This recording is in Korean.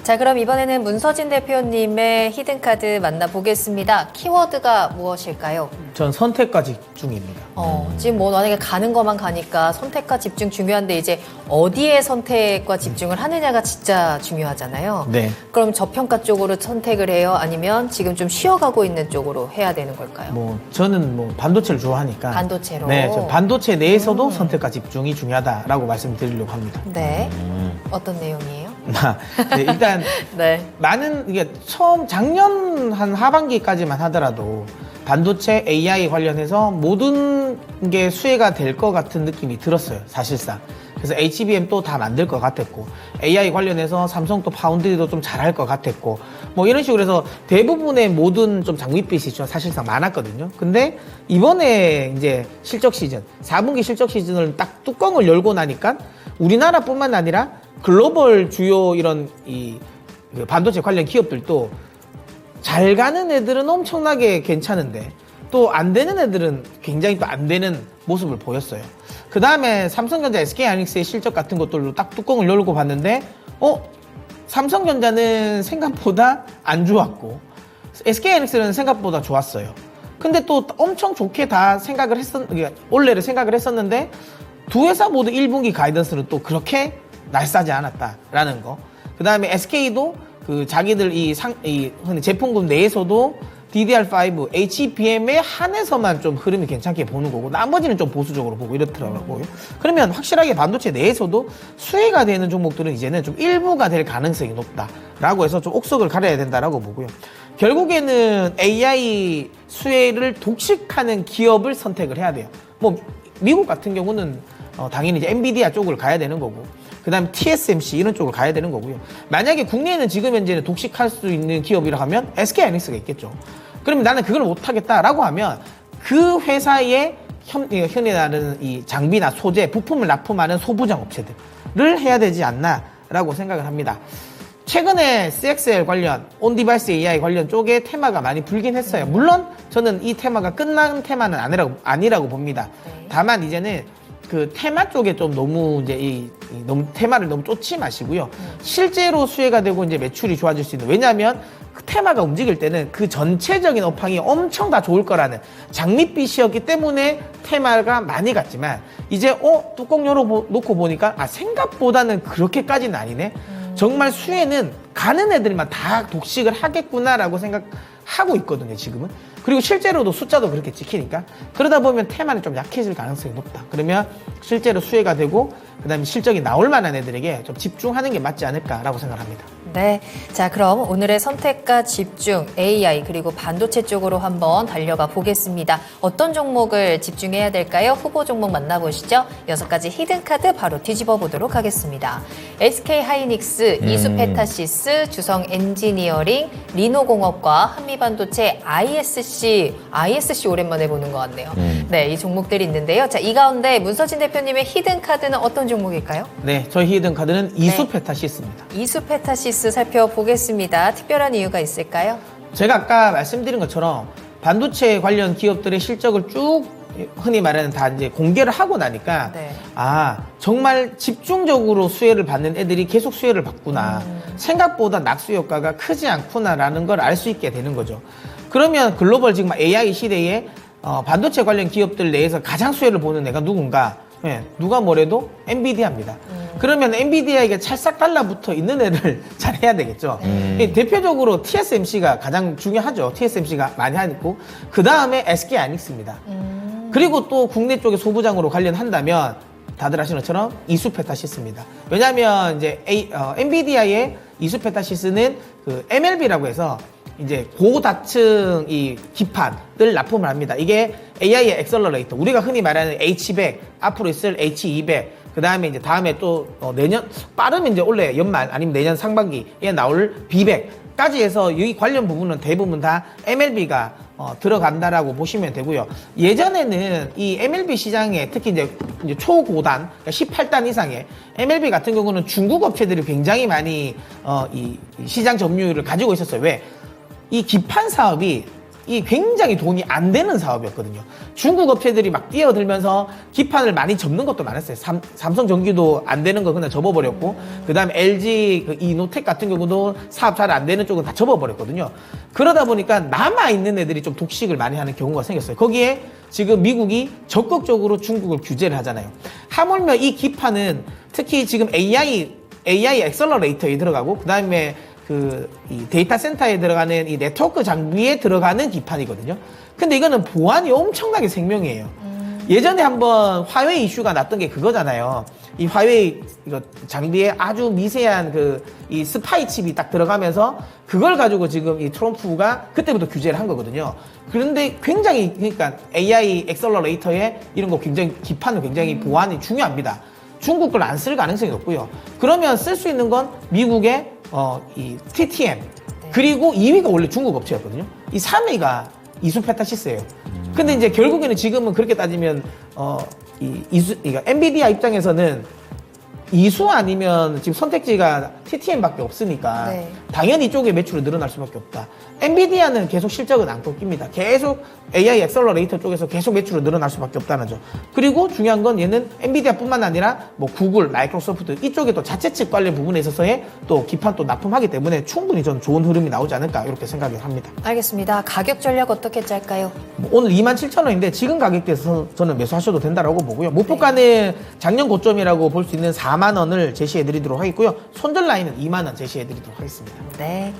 자, 그럼 이번에는 문서진 대표님의 히든카드 만나보겠습니다. 키워드가 무엇일까요? 전 선택과 집중입니다. 지금 뭐 만약에 가는 것만 가니까 선택과 집중 중요한데 이제 어디에 선택과 집중을 하느냐가 진짜 중요하잖아요. 네. 그럼 저평가 쪽으로 선택을 해요? 아니면 지금 좀 쉬어가고 있는 쪽으로 해야 되는 걸까요? 저는 반도체를 좋아하니까. 반도체로. 네, 저 반도체 내에서도 선택과 집중이 중요하다라고 말씀드리려고 합니다. 네. 어떤 내용이에요? 네, 일단 네. 이게 작년 한 하반기까지만 하더라도 반도체 AI 관련해서 모든 게 수혜가 될 것 같은 느낌이 들었어요, 사실상. 그래서 HBM 또 다 만들 것 같았고, AI 관련해서 삼성 또 파운드리도 좀 잘할 것 같았고, 뭐 이런 식으로 해서 대부분의 모든 좀 장밋빛이 좀 사실상 많았거든요. 근데 이번에 이제 실적 시즌, 4분기 실적 시즌을 딱 뚜껑을 열고 나니까 우리나라뿐만 아니라 글로벌 주요 이런 반도체 관련 기업들도 잘 가는 애들은 엄청나게 괜찮은데 또 안 되는 애들은 굉장히 또 안 되는 모습을 보였어요. 그 다음에 삼성전자, SK하이닉스의 실적 같은 것들도 딱 뚜껑을 열고 봤는데 삼성전자는 생각보다 안 좋았고 SK하이닉스는 생각보다 좋았어요. 근데 또 엄청 좋게 다 올해를 생각을 했었는데 두 회사 모두 1분기 가이던스는 또 그렇게 날싸지 않았다라는 거. 그 다음에 SK도 자기들 흔히 제품군 내에서도 DDR5, HBM에 한해서만 좀 흐름이 괜찮게 보는 거고 나머지는 좀 보수적으로 보고 이렇더라고요. 그러면 확실하게 반도체 내에서도 수혜가 되는 종목들은 이제는 좀 일부가 될 가능성이 높다라고 해서 좀 옥석을 가려야 된다라고 보고요. 결국에는 AI 수혜를 독식하는 기업을 선택을 해야 돼요. 미국 같은 경우는 당연히 이제 엔비디아 쪽을 가야 되는 거고, 그 다음에 TSMC 이런 쪽을 가야 되는 거고요. 만약에 국내에는 지금 현재는 독식할 수 있는 기업이라 하면 SK하이닉스가 있겠죠. 그러면 나는 그걸 못하겠다라고 하면 그 회사의 흔히 말하는 이 장비나 소재, 부품을 납품하는 소부장 업체들을 해야 되지 않나라고 생각을 합니다. 최근에 CXL 관련, 온디바이스 AI 관련 쪽에 테마가 많이 불긴 했어요. 물론 저는 이 테마가 끝난 테마는 아니라고 봅니다. 다만 이제는 그 테마 쪽에 좀 너무 너무 테마를 너무 쫓지 마시고요. 실제로 수혜가 되고 이제 매출이 좋아질 수 있는, 왜냐하면 그 테마가 움직일 때는 그 전체적인 업황이 엄청 다 좋을 거라는 장밋빛이었기 때문에 테마가 많이 갔지만 이제 뚜껑 열어놓고 보니까 생각보다는 그렇게까지는 아니네. 정말 수혜는 가는 애들만 다 독식을 하겠구나라고 생각하고 있거든요, 지금은. 그리고 실제로도 숫자도 그렇게 찍히니까. 그러다 보면 테마는 좀 약해질 가능성이 높다. 그러면 실제로 수혜가 되고 그다음에 실적이 나올 만한 애들에게 좀 집중하는 게 맞지 않을까라고 생각합니다. 네. 자, 그럼 오늘의 선택과 집중, AI 그리고 반도체 쪽으로 한번 달려가 보겠습니다. 어떤 종목을 집중해야 될까요? 후보 종목 만나보시죠. 6가지 히든카드 바로 뒤집어 보도록 하겠습니다. SK하이닉스, 이수페타시스, 주성엔지니어링, 리노공업과 한미반도체, ISC 오랜만에 보는 것 같네요. 네, 이 종목들이 있는데요. 자, 이 가운데 문서진 대표님의 히든카드는 어떤 종목일까요? 네, 저희 히든카드는 이수페타시스입니다. 이수페타시스 살펴보겠습니다. 특별한 이유가 있을까요? 제가 아까 말씀드린 것처럼 반도체 관련 기업들의 실적을 쭉 흔히 말하는 다 이제 공개를 하고 나니까 정말 집중적으로 수혜를 받는 애들이 계속 수혜를 받구나. 생각보다 낙수 효과가 크지 않구나라는 걸 알 수 있게 되는 거죠. 그러면 글로벌 지금 AI 시대에 반도체 관련 기업들 내에서 가장 수혜를 보는 애가 누군가? 네, 누가 뭐래도 엔비디아입니다. 그러면 엔비디아에게 찰싹 달라붙어 있는 애를 잘해야 되겠죠. 대표적으로 TSMC가 가장 중요하죠. TSMC가 많이 하고, 그 다음에 SK하이닉스입니다. 그리고 또 국내 쪽에 소부장으로 관련한다면 다들 아시는 것처럼 이수페타시스입니다. 왜냐하면 이제 엔비디아의 이수페타시스는 그 MLB라고 해서 이제 고다층 이 기판을 납품을 합니다. 이게 AI의 엑셀러레이터, 우리가 흔히 말하는 H100, 앞으로 있을 H200, 그 다음에 이제 다음에 또 내년 빠르면 이제 올해 연말 아니면 내년 상반기에 나올 B100까지 해서 이 관련 부분은 대부분 다 MLB가 들어간다라고 보시면 되고요. 예전에는 이 MLB 시장에 특히 이제 초고단, 그러니까 18단 이상의 MLB 같은 경우는 중국 업체들이 굉장히 많이 이 시장 점유율을 가지고 있었어요. 왜? 이 기판 사업이 이 굉장히 돈이 안 되는 사업이었거든요. 중국 업체들이 막 뛰어들면서 기판을 많이 접는 것도 많았어요. 삼성전기도 안 되는 거 그냥 접어버렸고, 그 다음에 LG 그 이노텍 같은 경우도 사업 잘 안 되는 쪽은 다 접어버렸거든요. 그러다 보니까 남아있는 애들이 좀 독식을 많이 하는 경우가 생겼어요. 거기에 지금 미국이 적극적으로 중국을 규제를 하잖아요. 하물며 이 기판은 특히 지금 AI 액셀러레이터에 들어가고, 그 다음에 이 데이터 센터에 들어가는 이 네트워크 장비에 들어가는 기판이거든요. 근데 이거는 보안이 엄청나게 생명이에요. 예전에 한번 화웨이 이슈가 났던 게 그거잖아요. 이 화웨이 이거 장비에 아주 미세한 이 스파이 칩이 딱 들어가면서 그걸 가지고 지금 이 트럼프가 그때부터 규제를 한 거거든요. 그런데 굉장히, 그러니까 AI 액셀러레이터에 이런 거 굉장히 기판은 굉장히 보안이 중요합니다. 중국 걸 안 쓸 가능성이 높고요. 그러면 쓸 수 있는 건 미국의 이 TTM, 그리고 2위가 원래 중국 업체였거든요. 이 3위가 이수페타시스예요. 근데 이제 결국에는 지금은 그렇게 따지면 그러니까 엔비디아 입장에서는 이수 아니면 지금 선택지가 TTM밖에 없으니까 네. 당연히 이쪽에 매출이 늘어날 수밖에 없다. 엔비디아는 계속 실적은 안 꺾입니다. 계속 AI 액셀러레이터 쪽에서 계속 매출이 늘어날 수밖에 없다는 점. 그리고 중요한 건 얘는 엔비디아뿐만 아니라 뭐 구글, 마이크로소프트 이쪽에 또 자체 칩 관련 부분에 있어서의 또 기판 또 납품하기 때문에 충분히 저는 좋은 흐름이 나오지 않을까 이렇게 생각을 합니다. 알겠습니다. 가격 전략 어떻게 짤까요? 오늘 27,000원인데 지금 가격대에서 저는 매수하셔도 된다라고 보고요. 목표가는 작년 고점이라고 볼 수 있는 4만 원을 제시해 드리도록 하겠고요. 손절 라인은 2만 원 제시해 드리도록 하겠습니다. 네.